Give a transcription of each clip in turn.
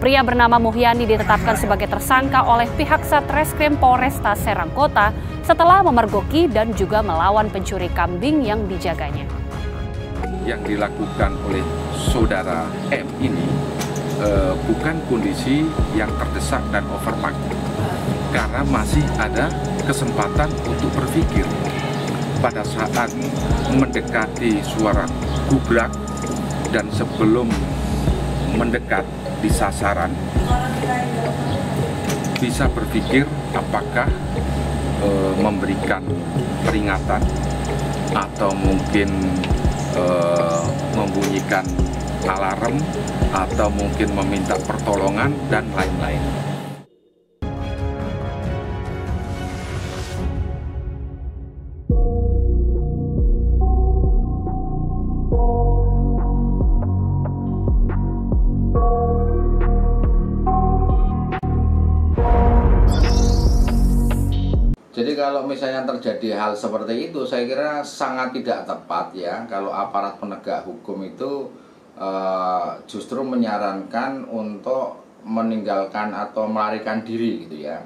Pria bernama Muhyani ditetapkan sebagai tersangka oleh pihak Satreskrim Polresta Serang Kota setelah memergoki dan juga melawan pencuri kambing yang dijaganya. Yang dilakukan oleh saudara M ini bukan kondisi yang terdesak dan overmark, karena masih ada kesempatan untuk berpikir. Pada saat mendekati suara gubrak dan sebelum mendekat di sasaran, bisa berpikir apakah memberikan peringatan atau mungkin membunyikan alarm atau mungkin meminta pertolongan dan lain-lain. Jadi kalau misalnya terjadi hal seperti itu, saya kira sangat tidak tepat ya kalau aparat penegak hukum itu justru menyarankan untuk meninggalkan atau melarikan diri gitu ya.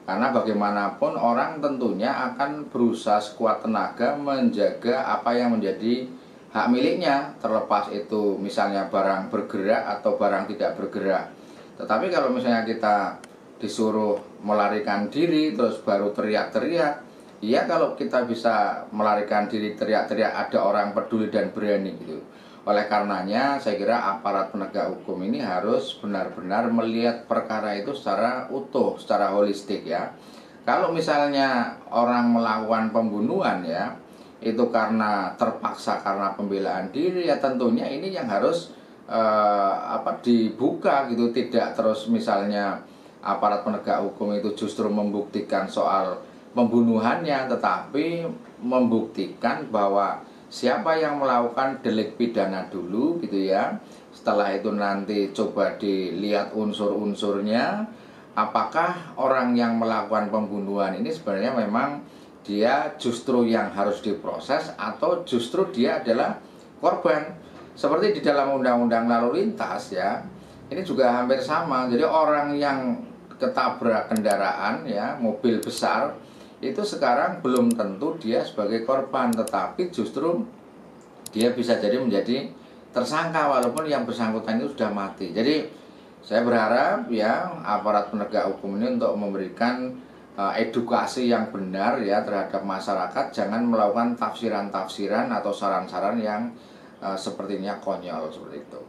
Karena bagaimanapun orang tentunya akan berusaha sekuat tenaga menjaga apa yang menjadi hak miliknya, terlepas itu misalnya barang bergerak atau barang tidak bergerak. Tetapi kalau misalnya kita disuruh melarikan diri terus baru teriak-teriak, ya kalau kita bisa melarikan diri teriak-teriak ada orang peduli dan berani gitu. Oleh karenanya saya kira aparat penegak hukum ini harus benar-benar melihat perkara itu secara utuh, secara holistik ya. Kalau misalnya orang melakukan pembunuhan ya, itu karena terpaksa karena pembelaan diri, ya tentunya ini yang harus dibuka gitu, tidak terus misalnya aparat penegak hukum itu justru membuktikan soal pembunuhannya, tetapi membuktikan bahwa siapa yang melakukan delik pidana dulu gitu ya. Setelah itu nanti coba dilihat unsur-unsurnya, apakah orang yang melakukan pembunuhan ini sebenarnya memang dia justru yang harus diproses atau justru dia adalah korban. Seperti di dalam undang-undang lalu lintas ya, ini juga hampir sama. Jadi orang yang ketabrak kendaraan ya, mobil besar, itu sekarang belum tentu dia sebagai korban, tetapi justru dia bisa jadi menjadi tersangka walaupun yang bersangkutan itu sudah mati. Jadi saya berharap ya aparat penegak hukum ini untuk memberikan edukasi yang benar ya terhadap masyarakat, jangan melakukan tafsiran-tafsiran atau saran-saran yang sepertinya konyol seperti itu.